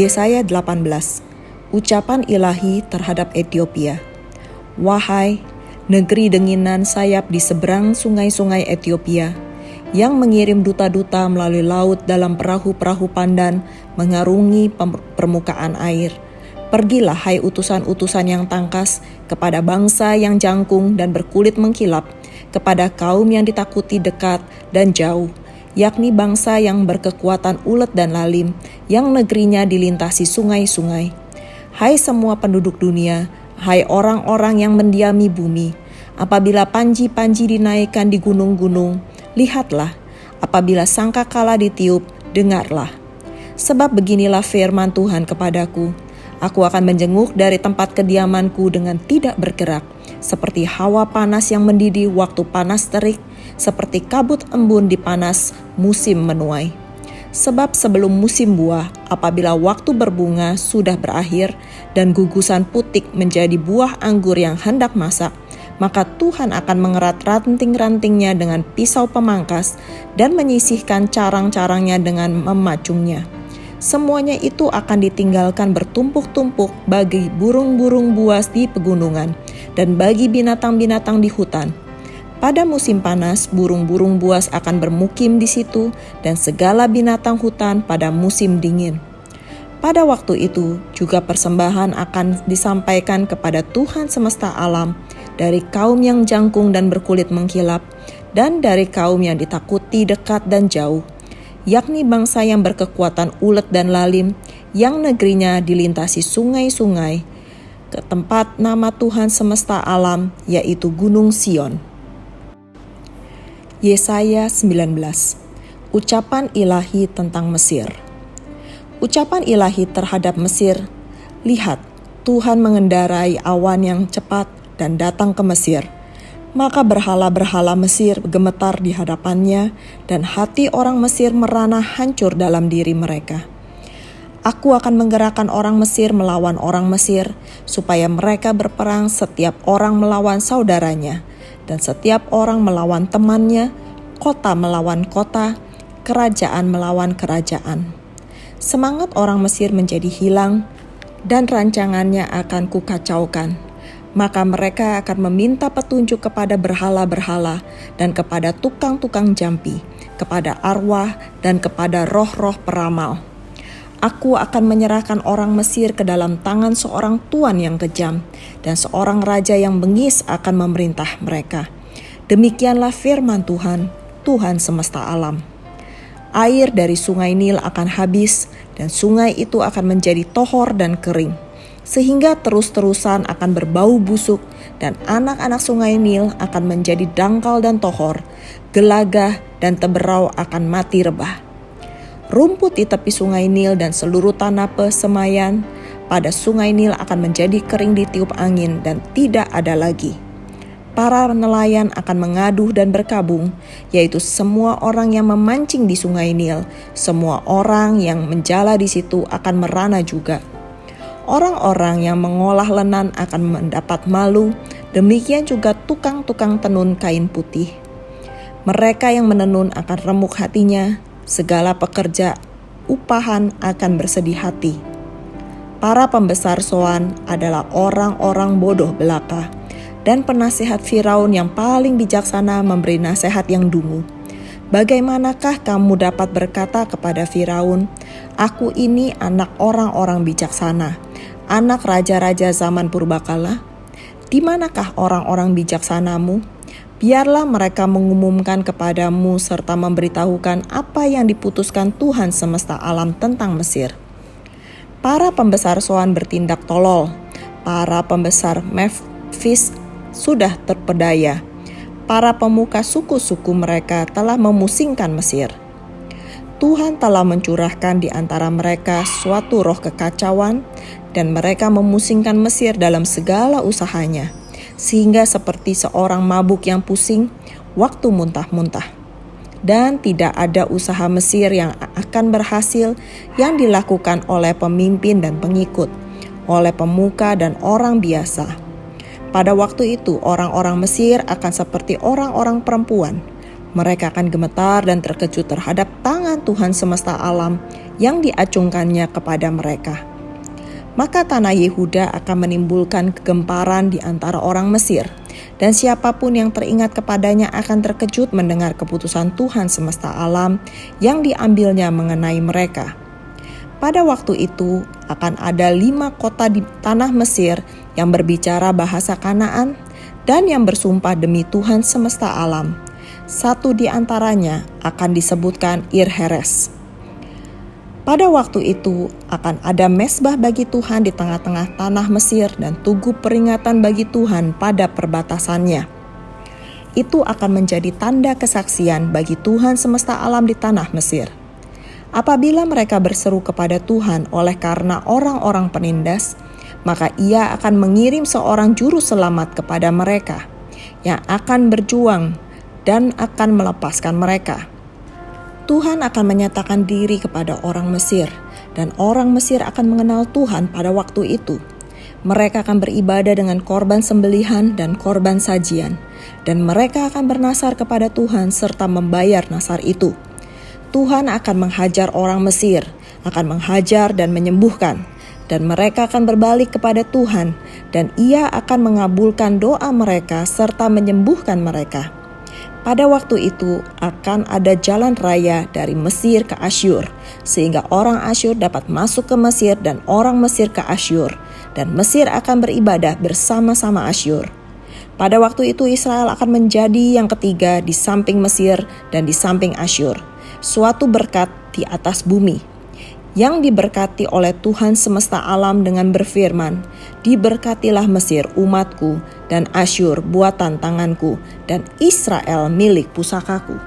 Yesaya 18, ucapan ilahi terhadap Ethiopia. Wahai negeri denginan sayap di seberang sungai-sungai Ethiopia, yang mengirim duta-duta melalui laut dalam perahu-perahu pandan mengarungi permukaan air. Pergilah hai utusan-utusan yang tangkas kepada bangsa yang jangkung dan berkulit mengkilap, kepada kaum yang ditakuti dekat dan jauh, yakni bangsa yang berkekuatan ulet dan lalim, yang negerinya dilintasi sungai-sungai. Hai semua penduduk dunia, hai orang-orang yang mendiami bumi, apabila panji-panji dinaikkan di gunung-gunung, lihatlah, apabila sangkakala ditiup, dengarlah. Sebab beginilah firman Tuhan kepadaku, aku akan menjenguk dari tempat kediamanku dengan tidak bergerak, seperti hawa panas yang mendidih waktu panas terik, seperti kabut embun di panas musim menuai. Sebab sebelum musim buah, apabila waktu berbunga sudah berakhir, dan gugusan putik menjadi buah anggur yang hendak masak, maka Tuhan akan mengerat ranting-rantingnya dengan pisau pemangkas dan menyisihkan carang-carangnya dengan memacungnya. Semuanya itu akan ditinggalkan bertumpuk-tumpuk bagi burung-burung buas di pegunungan dan bagi binatang-binatang di hutan. Pada musim panas, burung-burung buas akan bermukim di situ dan segala binatang hutan pada musim dingin. Pada waktu itu juga persembahan akan disampaikan kepada Tuhan semesta alam dari kaum yang jangkung dan berkulit mengkilap, dan dari kaum yang ditakuti dekat dan jauh, yakni bangsa yang berkekuatan ulet dan lalim, yang negerinya dilintasi sungai-sungai, ke tempat nama Tuhan semesta alam, yaitu Gunung Sion. Yesaya 19, ucapan ilahi tentang Mesir. Ucapan ilahi terhadap Mesir, lihat, Tuhan mengendarai awan yang cepat dan datang ke Mesir. Maka berhala-berhala Mesir gemetar di hadapannya, dan hati orang Mesir merana hancur dalam diri mereka. Aku akan menggerakkan orang Mesir melawan orang Mesir, supaya mereka berperang setiap orang melawan saudaranya, dan setiap orang melawan temannya, kota melawan kota, kerajaan melawan kerajaan. Semangat orang Mesir menjadi hilang, dan rancangannya akan kukacaukan. Maka mereka akan meminta petunjuk kepada berhala-berhala dan kepada tukang-tukang jampi, kepada arwah dan kepada roh-roh peramal. Aku akan menyerahkan orang Mesir ke dalam tangan seorang tuan yang kejam, dan seorang raja yang bengis akan memerintah mereka. Demikianlah firman Tuhan, Tuhan semesta alam. Air dari sungai Nil akan habis, dan sungai itu akan menjadi tohor dan kering, sehingga terus-terusan akan berbau busuk, dan anak-anak sungai Nil akan menjadi dangkal dan tohor, gelagah dan teberau akan mati rebah. Rumput di tepi sungai Nil dan seluruh tanah persemaian pada sungai Nil akan menjadi kering ditiup angin dan tidak ada lagi. Para nelayan akan mengaduh dan berkabung, yaitu semua orang yang memancing di sungai Nil, semua orang yang menjala di situ akan merana juga. Orang-orang yang mengolah lenan akan mendapat malu, demikian juga tukang-tukang tenun kain putih. Mereka yang menenun akan remuk hatinya, segala pekerja upahan akan bersedih hati. Para pembesar Soan adalah orang-orang bodoh belaka, dan penasihat Firaun yang paling bijaksana memberi nasihat yang dungu. Bagaimanakah kamu dapat berkata kepada Firaun, aku ini anak orang-orang bijaksana, anak raja-raja zaman purbakala? Di manakah orang-orang bijaksanamu? Biarlah mereka mengumumkan kepadamu serta memberitahukan apa yang diputuskan Tuhan semesta alam tentang Mesir. Para pembesar Soan bertindak tolol, para pembesar Memphis sudah terpedaya, para pemuka suku-suku mereka telah memusingkan Mesir. Tuhan telah mencurahkan di antara mereka suatu roh kekacauan, dan mereka memusingkan Mesir dalam segala usahanya, sehingga seperti seorang mabuk yang pusing waktu muntah-muntah. Dan tidak ada usaha Mesir yang akan berhasil yang dilakukan oleh pemimpin dan pengikut, oleh pemuka dan orang biasa. Pada waktu itu orang-orang Mesir akan seperti orang-orang perempuan. Mereka akan gemetar dan terkejut terhadap tangan Tuhan semesta alam yang diacungkannya kepada mereka. Maka tanah Yehuda akan menimbulkan kegemparan di antara orang Mesir, dan siapapun yang teringat kepadanya akan terkejut mendengar keputusan Tuhan semesta alam yang diambilnya mengenai mereka. Pada waktu itu akan ada 5 kota di tanah Mesir yang berbicara bahasa Kanaan dan yang bersumpah demi Tuhan semesta alam. Satu di antaranya akan disebutkan Ir-Heres. Pada waktu itu akan ada mezbah bagi Tuhan di tengah-tengah tanah Mesir dan tugu peringatan bagi Tuhan pada perbatasannya. Itu akan menjadi tanda kesaksian bagi Tuhan semesta alam di tanah Mesir. Apabila mereka berseru kepada Tuhan oleh karena orang-orang penindas, maka Ia akan mengirim seorang juru selamat kepada mereka yang akan berjuang dan akan melepaskan mereka. Tuhan akan menyatakan diri kepada orang Mesir, dan orang Mesir akan mengenal Tuhan pada waktu itu. Mereka akan beribadah dengan korban sembelihan dan korban sajian, dan mereka akan bernasar kepada Tuhan serta membayar nasar itu. Tuhan akan menghajar orang Mesir, akan menghajar dan menyembuhkan, dan mereka akan berbalik kepada Tuhan, dan Ia akan mengabulkan doa mereka serta menyembuhkan mereka. Pada waktu itu akan ada jalan raya dari Mesir ke Asyur, sehingga orang Asyur dapat masuk ke Mesir dan orang Mesir ke Asyur, dan Mesir akan beribadah bersama-sama Asyur. Pada waktu itu Israel akan menjadi yang ketiga di samping Mesir dan di samping Asyur, suatu berkat di atas bumi, yang diberkati oleh Tuhan semesta alam dengan berfirman, "Diberkatilah Mesir umatku, dan Asyur buatan tanganku, dan Israel milik pusakaku."